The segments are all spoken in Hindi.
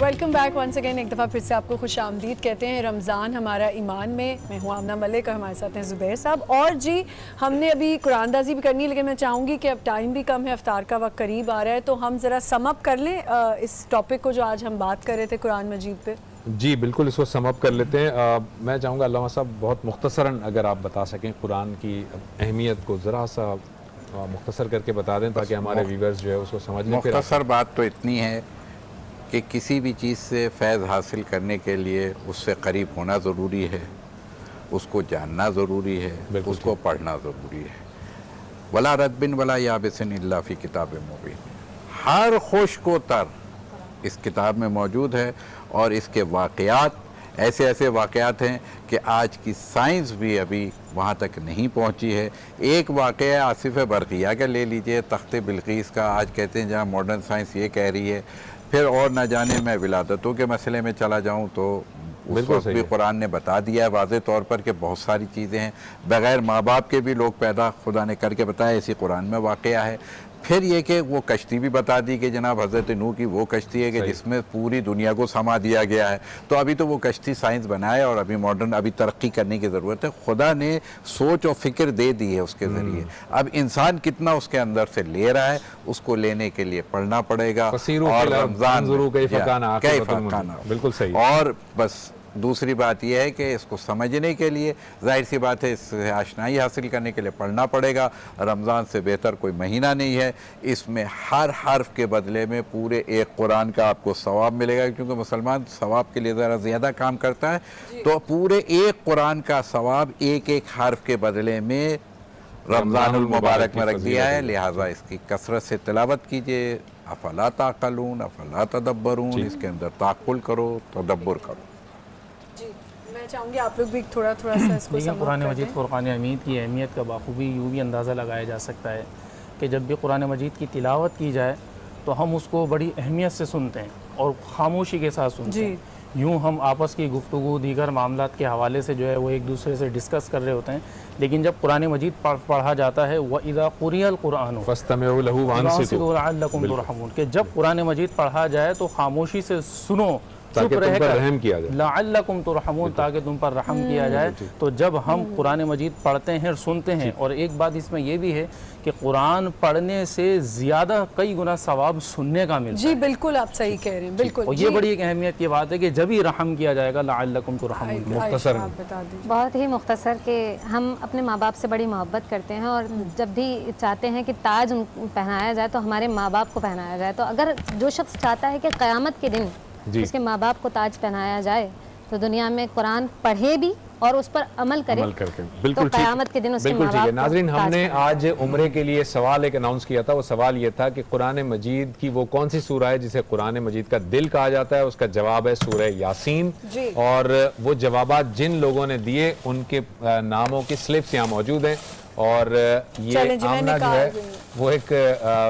Welcome back once again. एक दफ़ा फिर से आपको खुश आमदीद कहते हैं। रमज़ान हमारा ईमान में। मैं हूँ आमना मलिक और हमारे साथ हैं ज़ुबैर साहब। और जी हमने अभी कुरानदाजी भी करनी है, लेकिन मैं चाहूँगी कि अब टाइम भी कम है, अफ्तार का वक्त करीब आ रहा है, तो हम ज़रा सम अप कर लें इस टॉपिक को जो आज हम बात कर रहे थे कुरान मजीद पे। जी बिल्कुल, इसको सम अप कर लेते हैं। मैं चाहूँगा अल्लामा साहब बहुत मुख्तसरन अगर आप बता सकें कुरान की अहमियत को ज़रा सा मुख्तसर करके बता दें ताकि हमारे व्यूअर्स जो है उसको समझ लें। मुख्तसर बात तो इतनी है कि किसी भी चीज़ से फैज़ हासिल करने के लिए उससे करीब होना ज़रूरी है, उसको जानना ज़रूरी है, उसको पढ़ना ज़रूरी है। वला रद्बिन वला याबिसिन इल्ला फ़ी किताब मुबीन, हर खुश्क तर इस किताब में मौजूद है। और इसके वाक़यात ऐसे ऐसे वाक़यात हैं कि आज की साइंस भी अभी वहाँ तक नहीं पहुँची है। एक वाक़या आसिफ़ बरक़िया का ले लीजिए, तख्ते बिल्क़ीस का, आज कहते हैं जहाँ मॉडर्न साइंस ये कह रही है। फिर और न जाने मैं विलादतों के मसले में चला जाऊँ तो उस वक्त भी कुरान ने बता दिया है वाज़े तौर पर कि बहुत सारी चीज़ें हैं बग़ैर माँ बाप के भी लोग पैदा खुदा ने करके बताया, इसी कुरान में वाक़या है। फिर ये कि वो कश्ती भी बता दी कि जनाब हज़रत नूह की वो कश्ती है कि जिसमें पूरी दुनिया को समा दिया गया है। तो अभी तो वो कश्ती साइंस बनाए और अभी मॉडर्न अभी तरक्की करने की ज़रूरत है। खुदा ने सोच और फिक्र दे दी है उसके ज़रिए। अब इंसान कितना उसके अंदर से ले रहा है, उसको लेने के लिए पढ़ना पड़ेगा। और रमज़ान बिल्कुल सही। और बस दूसरी बात यह है कि इसको समझने के लिए जाहिर सी बात है इससे आशनाई हासिल करने के लिए पढ़ना पड़ेगा। रमज़ान से बेहतर कोई महीना नहीं है। इसमें हर हर्फ के बदले में पूरे एक कुरान का आपको सवाब मिलेगा, क्योंकि मुसलमान सवाब के लिए ज़रा ज़्यादा काम करता है। तो पूरे एक कुरान का सवाब एक एक हर्फ के बदले में रमज़ानुल मुबारक में रख दिया है। लिहाजा इसकी कसरत से तिलावत कीजिए। अफला ताक़लून अफला तदब्बरून, इसके अंदर ताक़ुल करो, तदब्बुर करो। मैं चाहूँगी आप लोग भी थोड़ा थोड़ा सा इसको समझ। कुरान मजीद फ़ुरक़ान हमीद की अहमियत का बाखूबी यूँ भी अंदाज़ा लगाया जा सकता है कि जब भी कुरान मजीद की तिलावत की जाए तो हम उसको बड़ी अहमियत से सुनते हैं और ख़ामोशी के साथ सुनते हैं। यूँ हम आपस की गुफ्तगू दीगर मामलात के हवाले से जो है वो एक दूसरे से डिस्कस कर रहे होते हैं, लेकिन जब कुरान मजीद पढ़ा जाता है व इज़ा क़ुरिअल क़ुरआन फ़स्तमिऊ लहू वअनसितू लअल्लकुम तुरहमून, कि जब कुरान मजीद पढ़ा जाए तो खामोशी से सुनो, चुप रहकर रहम किया जाए, लअल्लकुम तुरहमून, ताकि तुम पर रहम किया जाए। तो जब हम कुरान मजीद पढ़ते हैं और सुनते हैं, और एक बात इसमें यह भी है कि कुरान पढ़ने से ज़्यादा कई गुना सवाब सुनने का मिलता है। जी बिल्कुल, आप सही कह रहे हैं, बिल्कुल। और ये बड़ी एक अहमियत की बात है कि जब ही रहम किया जाएगा लअल्लकुम तुरहमून। मुख्तसर बहुत ही मुख्तसर के हम अपने माँ बाप से बड़ी मोहब्बत करते हैं और जब भी चाहते हैं कि ताज पहनाया जाए तो हमारे माँ बाप को पहनाया जाए। तो अगर जो शख्स चाहता है कि क़यामत के दिन उसके माँ बाप को ताज पहनाया जाए तो दुनिया में कुरान पढ़े भी और उस पर अमल करे, बिल्कुल तो क़यामत के दिन उसके माँ बाप। नाज़रीन, हमने आज उम्रे के लिए सवाल एक अनाउंस किया था। वो सवाल ये था कि कुरान मजीद की वो कौन सी सूरह है जिसे कुरान मजीद का दिल कहा जाता है। उसका जवाब है सूरह यासीन। और वो जवाबात जिन लोगों ने दिए उनके नामों की स्लिप्स यहाँ मौजूद हैं और ये आमना जो है वो एक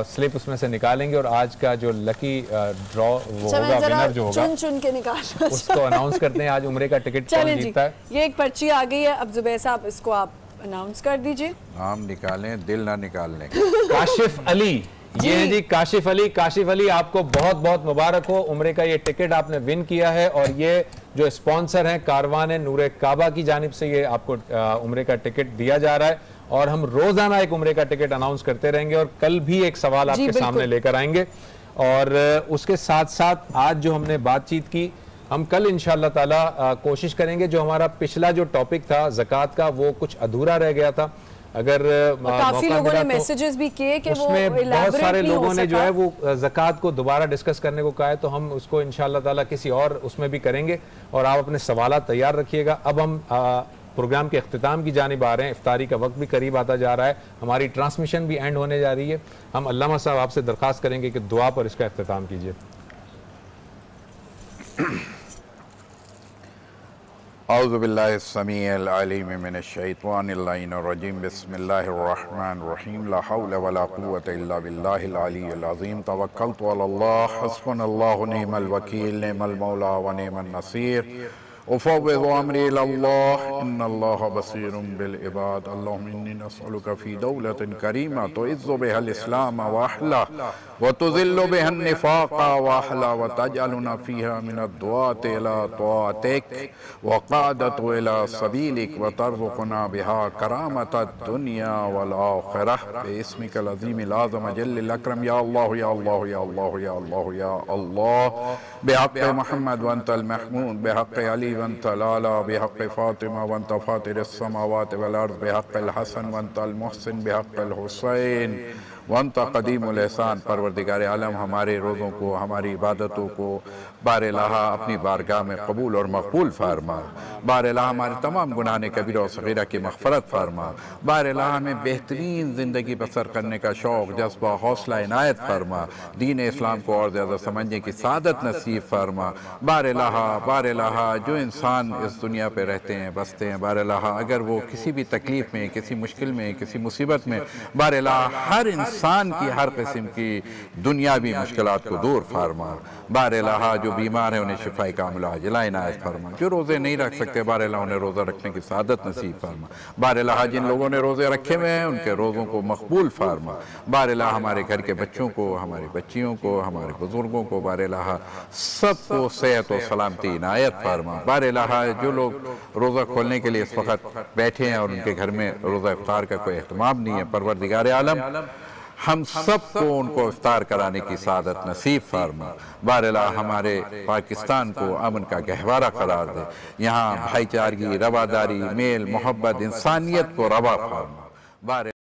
स्लिप उसमें से निकालेंगे और आज का जो लकी ड्रॉ वो होगा, विनर जो होगा चुन के निकाल उसको अनाउंस करते हैं। आज उम्रे का टिकट कौन जीतता है। ये एक पर्ची आ गई है। अब ज़ुबैर साहब इसको आप अनाउंस कर दीजिए। नाम निकालें, दिल ना निकालने। काशिफ अली, ये है जी काशिफ अली। काशिफ अली, आपको बहुत बहुत मुबारक हो, उम्रे का ये टिकट आपने विन किया है। और ये जो स्पॉन्सर हैं कारवान नूर काबा की जानिब से ये आपको उम्रे का टिकट दिया जा रहा है। और हम रोजाना एक उम्रे का टिकट अनाउंस करते रहेंगे और कल भी एक सवाल आपके सामने लेकर आएंगे। और उसके साथ साथ आज जो हमने बातचीत की, हम कल इंशाअल्लाह ताला कोशिश करेंगे, जो हमारा पिछला जो टॉपिक था ज़कात का वो कुछ अधूरा रह गया था। अगर काफी लोगों ने मैसेजेस भी किए कि उसमें वो बहुत सारे लोगों ने जो है वो ज़कात को दोबारा डिस्कस करने को कहा है, तो हम उसको इंशाअल्लाह ताला किसी और उसमें भी करेंगे। और आप अपने सवालात तैयार रखिएगा। अब हम प्रोग्राम के अख्तिताम की जानिब आ रहे हैं। इफ्तारी का वक्त भी करीब आता जा रहा है, हमारी ट्रांसमिशन भी एंड होने जा रही है। हम अल्लामा साहब आपसे दरख्वास्त करेंगे कि दुआ पर इसका अख्तिताम कीजिए। औज़ु बिल्लाहि समीइल अलीम मिनश शैतानिर रजीम। बिस्मिल्लाहिर रहमानिर रहीम। ला हौला वला कुव्वता इल्ला बिल्लाहिल अलिय्यिल अज़ीम। तवक्कलतु अलल्लाह हस्बुनल्लाहु व निअमल वकील निअमल मौला व निअमन नसीर। उफ़व्विज़ु अम्री इलल्लाह इन्नल्लाह बसीरुम बिल इबाद। अल्लाहुम्मा इन्नी नस्अलुका फ़ी दौलतिन करीमा तुइज़्ज़ु बिहल इस्लाम व अहला व तुज़िल्लु बिहन निफ़ाक़ा व अहला व तजअलुना फ़ीहा मिनद्दुआति इला तआतिक व क़ादतु इला सबीलिक व तर्ज़ुक़ना बिहा करामतद दुनिया वल आख़िरह बिस्मिकल अज़ीमिल आज़म जल्लिल अकरम या अल्लाह या अल्लाह या अल्लाह या अल्लाह या अल्लाह बिहक़्क़ि मुहम्मद व अंतल महमूद बिहक़्क़ि अली व अंतल आला बिहक़्क़ि फ़ातिमा व अंत फ़ातिरिस समावाति वल अर्ज़ बिहक़्क़िल हसन व अंतल मुहसिन बिहक़्क़िल हुसैन वंत क़दीमुल एहसान। परवरदिगार आलम हमारे रोज़ों को, हमारी इबादतों को बार-ए-लाहा अपनी बारगाह में कबूल और मकबूल फरमा। बार-ए-लाहा हमारे तमाम गुनाह कबीरा और सगीरा की मग़फ़रत फरमा। बार-ए-लाहा हमें बेहतरीन ज़िंदगी बसर करने का शौक़, जज्बा, हौसला इनायत फरमा। दीन इस्लाम को और ज़्यादा समझने की सादत नसीब फरमा। बार-ए-लाहा जो इंसान इस दुनिया पर रहते हैं, बसते हैं, बार-ए-लाहा अगर वो किसी भी तकलीफ़ में, किसी मुश्किल में, किसी मुसीबत में, बार-ए-लाहा हर इंसान की हर किस्म की दुनियावी मुश्किलात को दूर फरमा। बार-ए-लाहा जो बीमार है उन्हें शिफाई कामिला अजला इनायत फरमा। जो रोज़े नहीं रख सकते बार-ए-लाहा उन्हें रोज़ा रखने की सादत नसीब फरमा। बार-ए-लाहा जिन लोगों ने रोज़े रखे हुए हैं उनके रोज़ों को मकबूल फरमा। बार-ए-लाहा हमारे घर के बच्चों को, हमारी बच्चियों को, हमारे बुजुर्गों को बार-ए-लाहा सबको सेहत और सलामती इनायत फरमा। बार-ए-लाहा जो लोग रोज़ा खोलने के लिए इस वक्त बैठे हैं और उनके घर में रोज़ा इफ्तार का कोई एहतमाम नहीं है, परवरदिगार आलम हम सबको उनको इफ्तार कराने की सादत नसीब फरमा। बार-ए-लाहा हमारे पाकिस्तान को अमन का गहवारा करार दे। यहाँ भाईचारगी, रवादारी, मेल मोहब्बत, इंसानियत को रवा फरमा। बार